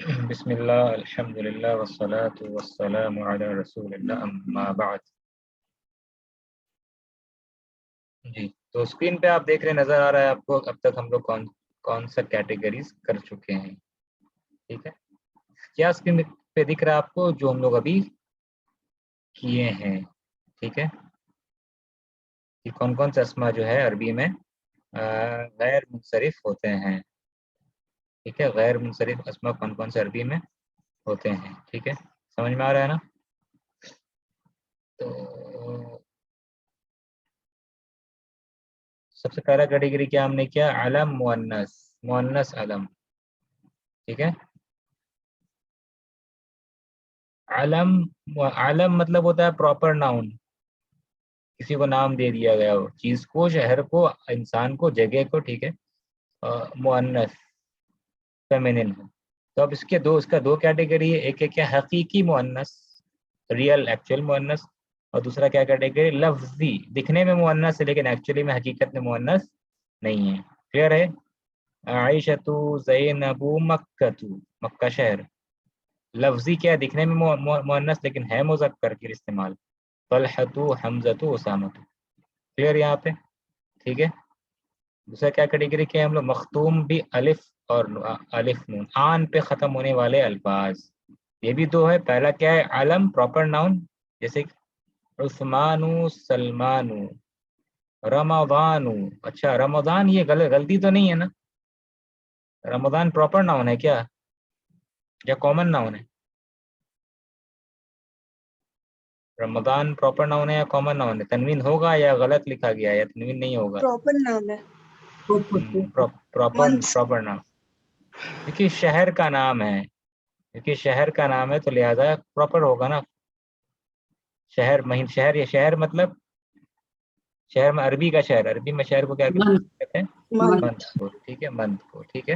بسم اللہ الحمد للہ والصلاة والسلام علی رسول اللہ اما بعد. جی تو اسکرین پہ آپ دیکھ رہے نظر آ رہا ہے آپ کو اب تک ہم لوگ کون سا کیٹیگریز کر چکے ہیں. ٹھیک ہے, کیا اسکرین پہ دکھ رہا ہے آپ کو جو ہم لوگ ابھی کیے ہیں. ٹھیک ہے, کہ کون کون سے اسما جو ہے عربی میں غیر منصرف ہوتے ہیں. ٹھیک ہے, غیر منصرف اسما کون کون سے عربی میں ہوتے ہیں. ٹھیک ہے, سمجھ میں آ رہا ہے نا؟ تو سب سے پہلا کیٹیگری کیا ہم نے کیا, علم مؤنث, مؤنث علم. ٹھیک ہے, علم مطلب ہوتا ہے پراپر ناؤن, کسی کو نام دے دیا گیا ہو, چیز کو, شہر کو, انسان کو, جگہ کو. ٹھیک ہے, مؤنث فیمینن ہو. تو اب اس کا دو کیٹیگری ہے, ایک ہے کیا حقیقی مؤنث, ریئل ایکچوئل مؤنث, اور دوسرا کیا کیٹیگری لفظی, دکھنے میں مؤنث ہے لیکن ایکچولی میں حقیقت میں مؤنث نہیں ہے. کلیئر ہے؟ عائشۃ زینب مکہ, مکہ شہر لفظی کیا ہے, دکھنے میں مؤنث لیکن ہے مذکر کے استعمال. طلحۃ حمزۃ اسامۃ. کلیئر یہاں پہ؟ ٹھیک ہے, دوسرا کیا کیٹیگری کیا ہے ہم لوگ, مختوم بھی الف اور الف نون, آن پہ ختم ہونے والے الفاظ. یہ بھی دو ہے, پہلا کیا ہے علم پراپر ناؤن, جیسے عثمان, سلمان, رمضان. اچھا رمضان, یہ غلطی تو نہیں ہے نا؟ رمضان پراپر ناؤن ہے کیا یا کامن ناؤن ہے؟ رمضان پراپر ناؤن ہے یا کامن ناؤن ہے؟ تنوین ہوگا یا غلط لکھا گیا ہے یا تنوین نہیں ہوگا؟ پراپر نام ہے. پراپر نام, کیونکہ شہر کا نام ہے, کیونکہ شہر کا نام ہے تو لہذا پراپر ہوگا نا. شہر یا شہر مطلب شہر میں, عربی کا شہر, عربی میں شہر کو کیا کہتے ہیں؟ منت کو. ٹھیک ہے, منت کو. ٹھیک ہے,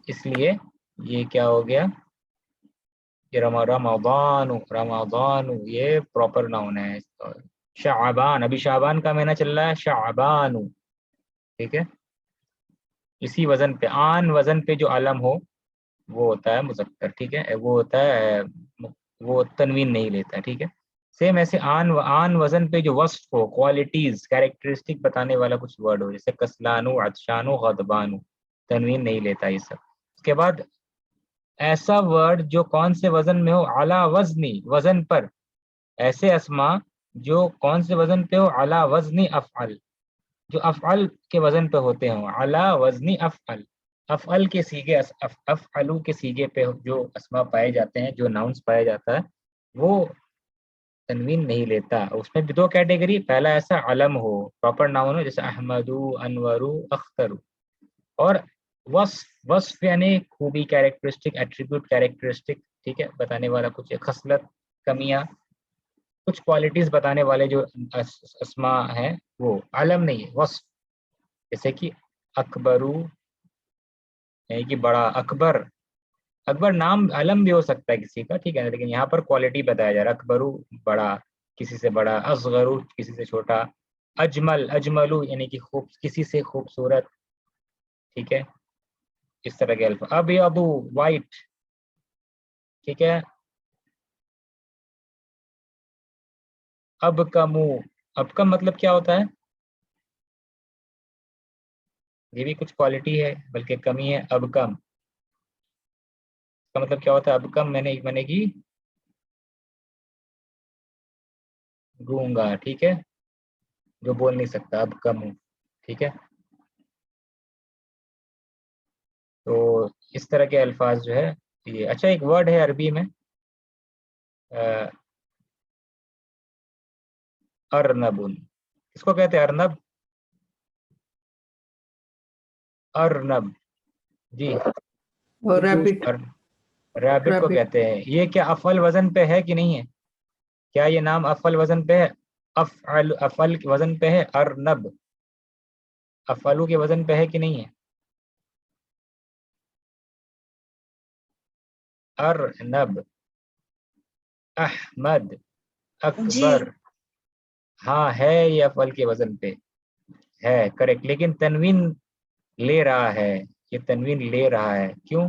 اس لیے یہ کیا ہو گیا, یہ رمضان, یہ پراپر ناؤن ہے. شعبان, ابھی شعبان کا مہینہ چل رہا ہے, شعبان. ٹھیک ہے, اسی وزن پہ, آن وزن پہ جو علم ہو وہ ہوتا ہے مذکر. ٹھیک ہے, وہ ہوتا ہے, وہ تنوین نہیں لیتا. ٹھیک ہے, سیم ایسے آن وزن پہ جو وصف ہو, کوالٹیز, کیریکٹرسٹک بتانے والا کچھ ورڈ ہو, جیسے کسلانو, عطشانو, غضبانو, تنوین نہیں لیتا یہ سب. اس کے بعد ایسا ورڈ جو کون سے وزن میں ہو, علی وزنی, وزن پر, ایسے اسما جو کون سے وزن پہ ہو, علی وزنی افعل, جو افعل کے وزن پہ ہوتے ہوں, علی وزنی افعل. افعل کے سیگے, افعلو کے سیگے پہ جو اسما پائے جاتے ہیں, جو ناؤنس پایا جاتا ہے, وہ تنوین نہیں لیتا. اس میں بھی دو کیٹیگری, پہلا ایسا علم ہو, پراپر ناؤن ہو, جیسے احمدو, انورو, اخترو. اور وصف یعنی خوبی, کیریکٹرسٹک, ایٹریبیوٹ, کیریکٹرسٹک. ٹھیک ہے, بتانے والا کچھ خصلت, کمیاں, کچھ کوالٹیز بتانے والے جو اسما ہیں وہ علم نہیں ہے, وصف. جیسے کہ اکبرو یعنی کہ بڑا, اکبر, اکبر نام علم بھی ہو سکتا ہے کسی کا. ٹھیک ہے, لیکن یہاں پر کوالٹی بتایا جا رہا ہے, اکبرو بڑا, کسی سے بڑا, اصغرو کسی سے چھوٹا, اجمل, اجملو یعنی کہ کسی سے خوبصورت. ٹھیک ہے, اس طرح کے الفاظ. ابیض, وائٹ. ٹھیک ہے, اب کمو, اب کم مطلب کیا ہوتا ہے, یہ بھی کچھ کوالٹی ہے بلکہ کمی ہے. اب کم کا مطلب کیا ہوتا ہے, اب کم میں نے کی گونگا. ٹھیک ہے, جو بول نہیں سکتا, اب کم ہوں. ٹھیک ہے, تو اس طرح کے الفاظ جو ہے یہ. اچھا, ایک ورڈ ہے عربی میں ارنب, اس کو کہتے ہیں ارنب, ارنب. جی, ریبٹ کو کہتے ہیں. یہ کیا افعل وزن پہ ہے کہ نہیں ہے؟ کیا یہ نام افعل وزن پہ ہے؟ افعل وزن پہ ہے ارنب, افعلو کے وزن پہ ہے کہ نہیں ہے؟ ارنب, احمد, اکبر. ہاں ہے, یہ افعل کے وزن پہ ہے, کریکٹ, لیکن تنوین لے رہا ہے, یہ تنوین لے رہا ہے. کیوں؟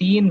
3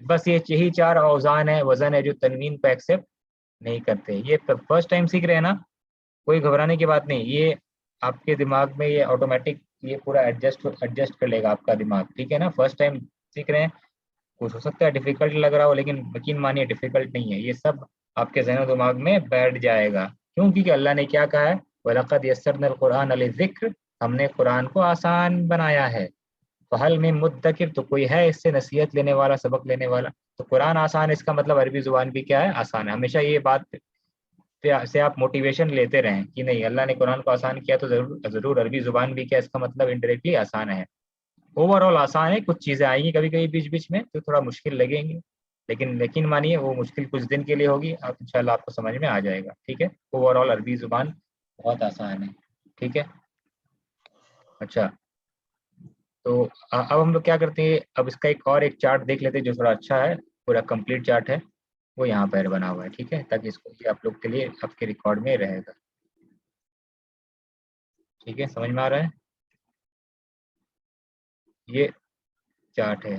بس یہ یہی 4 اوزان ہے، وزن ہے جو تنوین کو ایکسیپٹ نہیں کرتے. یہ فرسٹ ٹائم سیکھ رہے ہیں نا، کوئی گھبرانے کی بات نہیں. یہ آپ کے دماغ میں یہ آٹومیٹک یہ پورا ایڈجسٹ کر لے گا آپ کا دماغ. ٹھیک ہے نا، فرسٹ ٹائم سیکھ رہے ہیں، کچھ ہو سکتا ہے ڈیفیکلٹ لگ رہا ہو، لیکن یقین مانیے ڈیفیکلٹ نہیں ہے. یہ سب آپ کے ذہن و دماغ میں بیٹھ جائے گا. کیوں؟ کیونکہ اللہ نے کیا کہا ہے، وَلَقَدْ يَسَّرْنَا الْقُرْآنَ لِلذِّكْرِ، ہم نے قرآن کو آسان بنایا ہے. فَهَلْ مِن مُدَّكِرٍ، تو کوئی ہے اس سے نصیحت لینے والا، سبق لینے والا. تو قرآن آسان، اس کا مطلب عربی زبان بھی کیا ہے، آسان ہے. ہمیشہ یہ بات سے آپ موٹیویشن لیتے رہیں کہ نہیں، اللہ نے قرآن کو آسان کیا تو ضرور عربی زبان بھی کیا، اس کا مطلب انڈائریکٹلی آسان ہے. اوور آل آسان ہے، کچھ چیزیں آئیں گی کبھی کبھی بیچ بیچ میں تو تھوڑا مشکل لگیں گی، لیکن یقین مانیے وہ مشکل کچھ دن کے لیے ہوگی، اب انشاءاللہ آپ کو سمجھ میں آ جائے گا. ٹھیک ہے، اوور آل عربی زبان بہت آسان ہے. ٹھیک ہے، اچھا تو اب ہم لوگ کیا کرتے ہیں، اب اس کا ایک چارٹ دیکھ لیتے ہیں جو تھوڑا اچھا ہے، پورا کمپلیٹ چارٹ ہے، وہ یہاں پر بنا ہوا ہے. ٹھیک ہے، تاکہ اس کو یہ آپ لوگ کے لیے آپ کے ریکارڈ میں رہے گا. ٹھیک ہے، سمجھ میں آ رہا ہے؟ یہ چارٹ ہے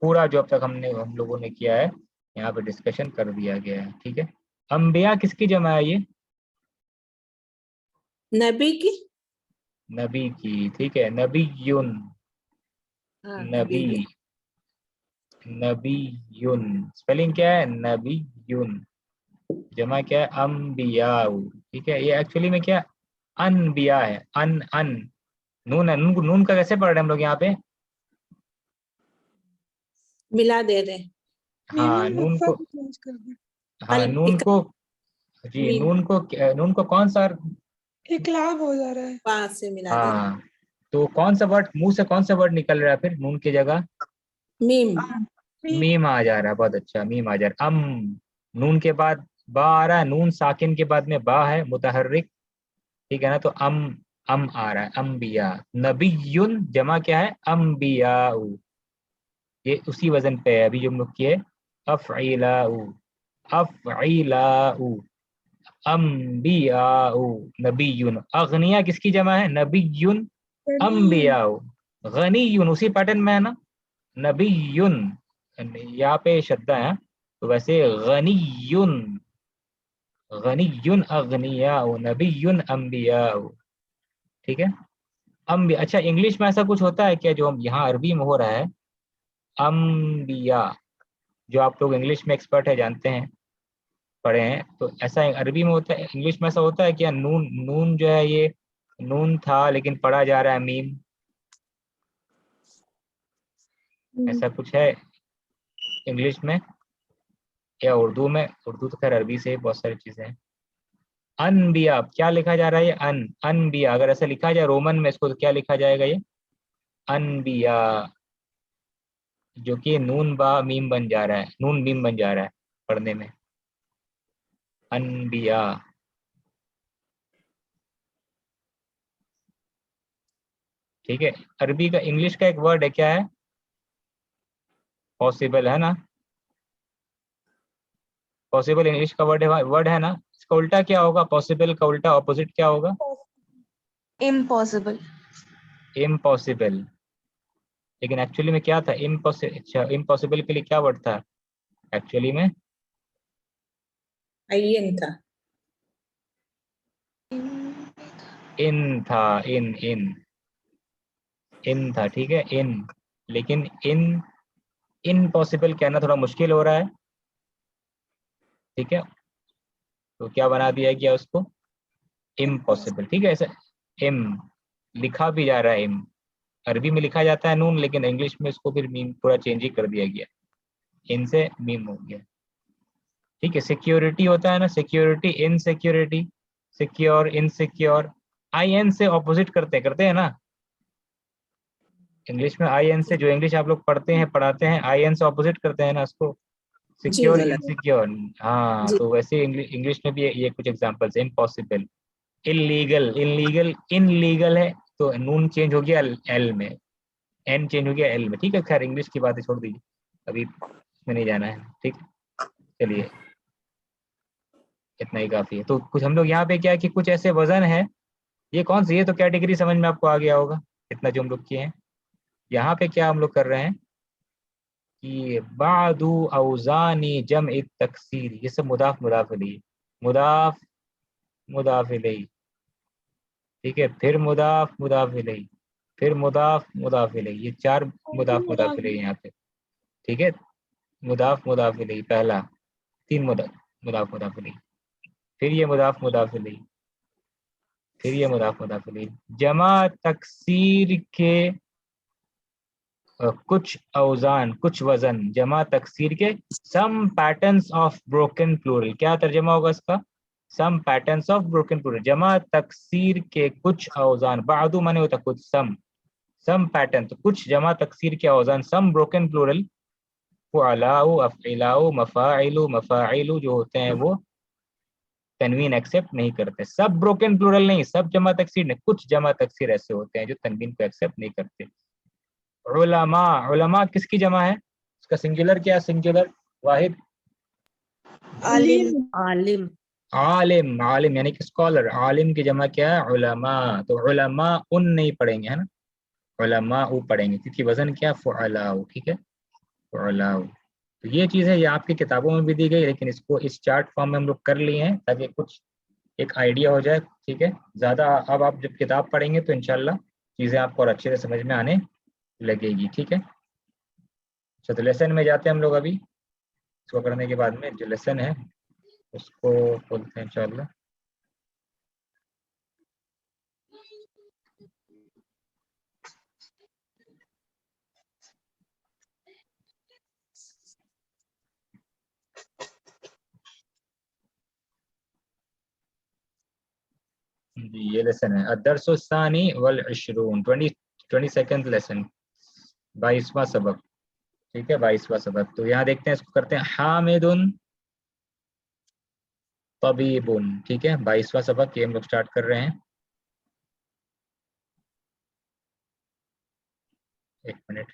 پورا جو اب تک ہم لوگوں نے کیا ہے، یہاں پہ ڈسکشن کر دیا گیا ہے. ٹھیک ہے، انبیاء کس کی جمع ہے؟ یہ نبی کی. نبی کی. ٹھیک ہے، نبی یون، نبی نبی یون، اسپیلنگ کیا ہے، نبی یون. جمع کیا ہے، انبیاء. ٹھیک ہے، یہ ایکچولی میں کیا انبیاء ہے، ان نون ہے. نون کا کیسے پڑھ رہے ہیں ہم لوگ یہاں پہ؟ ملا دے رہے. ہاں نون کو، ہاں نون کو، جی نون کو کون سا اقلاب ہو جا رہا ہے، پاس سے ملا دے. ہاں تو کون سا ورڈ منہ سے، کون سا ورڈ نکل رہا ہے پھر نون کی جگہ؟ میم. میم آ جا رہا ہے. بہت اچھا، میم آ جا رہا ہے. نون کے بعد با آ رہا ہے، نون ساکن کے بعد میں با ہے متحرک. ٹھیک ہے نا، تو آ رہا ہے، انبیاء. نبی جمع کیا ہے، انبیاء. یہ اسی وزن پہ ہے ابھی جو ہم لوگ کیے، افعلاء، افعلاء، انبیاء، نبیون. اغنیا کس کی جمع ہے، نبیون، انبیاء. غنیون اسی پیٹرن میں ہے نا، نبیون یہاں پہ شدہ ہے، تو ویسے غنیون، غنیون اغنیاء، نبیون انبیاء. ٹھیک ہے، اچھا انگلش میں ایسا کچھ ہوتا ہے کیا جو ہم یہاں عربی میں ہو رہا ہے، انبیاء، جو آپ لوگ انگلش میں ایکسپرٹ ہے، جانتے ہیں، پڑھے ہیں، تو ایسا عربی میں ہوتا ہے، انگلش میں ایسا ہوتا ہے کیا، نون جو ہے یہ نون تھا لیکن پڑھا جا رہا ہے میم، ایسا کچھ ہے انگلش میں یا اردو میں؟ اردو تو خیر عربی سے بہت ساری چیزیں ہیں. انبیاء کیا لکھا جا رہا ہے، یہ انبیاء. اگر ایسا لکھا جائے رومن میں اس کو تو کیا لکھا جائے گا، یہ انبیاء، جو کہ نون با میم بن جا رہا ہے، نون میم بن جا رہا ہے پڑھنے میں، انبیاء. ٹھیک ہے، عربی کا انگلش کا ایک ورڈ ہے، کیا ہے، پاسبل ہے نا، پاسبل انگلش کا ورڈ ہے نا. اس کا الٹا کیا ہوگا، پاسبل کا الٹا اپوزٹ کیا ہوگا، امپاسبل. امپاسبل. لیکن ایکچولی میں کیا تھا، امپاسبل کے لیے کیا ورڈ تھا ایکچولی میں، این تھا. ان تھا، ان تھا. ٹھیک ہے، ان. لیکن امپاسبل کہنا تھوڑا مشکل ہو رہا ہے. ٹھیک ہے، تو کیا بنا دیا گیا اس کو، امپاسبل. ٹھیک ہے، ایسا ایم لکھا بھی جا رہا ہے، ایم عربی میں لکھا جاتا ہے نون، لیکن انگلش میں اس کو پھر میم پورا چینج ہی کر دیا گیا، ان سے میم ہو گیا. ٹھیک ہے، سیکیورٹی ہوتا ہے نا، سیکیورٹی، انسیکیورٹی، سیکیور، انسیکیور. آئی این سے اپوزٹ کرتے ہیں نا انگلش میں، آئی این سے، جو انگلش آپ لوگ پڑھتے ہیں پڑھاتے ہیں، آئی این سے اپوزٹ کرتے ہیں نا اس کو، سیکیور، انسیکیور. ہاں تو ویسے انگلش میں بھی یہ کچھ ایگزامپلس ہیں. امپاسبل، انلیگل، انلیگل ہے تو نون چینج ہو گیا ایل میں، این چینج ہو گیا ایل میں. ٹھیک ہے، خیر انگلش کی باتیں چھوڑ دیجیے، ابھی اس میں نہیں جانا ہے. ٹھیک، چلیے اتنا ہی کافی ہے. تو کچھ ہم لوگ یہاں پہ کیا کہ کچھ ایسے وزن ہے، یہ کون سی، یہ تو کیٹیگری سمجھ میں آپ کو آ گیا ہوگا اتنا جو ہم لوگ کیے ہیں. یہاں پہ کیا ہم لوگ کر رہے ہیں، کہ بعد اوزان جمع التکسیر، یہ سب مضاف مضاف الیہ، مضاف مضاف الیہ، ٹھیک ہے، پھر مضاف مضاف الیہ، پھر مضاف مضاف الیہ، یہ 4 مضاف مضاف الیہ یہاں پہ، ٹھیک ہے، مضاف مضاف الیہ پہلا، 3 مضاف مضاف الیہ، پھر یہ مضاف مضاف الیہ، پھر یہ مضاف مضاف الیہ، جمع تکسیر کے کچھ اوزان، کچھ وزن، جمع تکسیر کے سم پیٹرنس آف بروکن پلورل، کیا ترجمہ ہوگا اس کا؟ سم پیٹرنس آف بروکن پلورل، جمع تکسیر کے کچھ اوزان، بعدو مانے ہوتا کچھ، سم پیٹرن، تو کچھ جمع تکسیر کے اوزان، سم بروکن پلورل، فعلاء افعلاء مفاعل مفاعل جو ہوتے ہیں وہ تنوین ایکسیپٹ نہیں کرتے، سب بروکن پلورل نہیں، سب جمع تکسیر نہیں، کچھ جمع تکسیر ایسے ہوتے ہیں جو تنوین کو ایکسیپٹ نہیں کرتے۔ علماء، علماء کس کی جمع ہے؟ اس کا سنگولر کیا ہے؟ سنگولر واحد، عالم، عالم، عالم، عالم یعنی کہ اسکالر، عالم کی جمع کیا ہے؟ علماء، تو علماء ان نہیں پڑھیں گے، ہے نا، علماء پڑھیں گے کیونکہ وزن کیا؟ فعلاء، ٹھیک ہے، فعلاء۔ تو یہ چیز ہے، یہ آپ کی کتابوں میں بھی دی گئی، لیکن اس کو اس چارٹ فارم میں ہم لوگ کر لیے ہیں تاکہ کچھ ایک آئیڈیا ہو جائے، ٹھیک ہے، زیادہ اب آپ جب کتاب پڑھیں گے تو انشاءاللہ چیزیں آپ کو اور اچھے سے سمجھ میں آنے لگے گی، ٹھیک ہے۔ اچھا، تو لیسن میں جاتے ہیں ہم لوگ ابھی، اس کو کرنے کے بعد میں جو لیسن ہے اس کو کھولتے ہیں انشاءاللہ۔ جی یہ لیسن ہے الدرس الثانی والعشرون، 22nd لیسن، 22واں سبق، ٹھیک ہے، 22واں سبق۔ تو یہاں دیکھتے ہیں، اس کو کرتے ہیں حامد طبیب، ٹھیک ہے، 22واں سبق یہ ہم لوگ سٹارٹ کر رہے ہیں۔ ایک منٹ،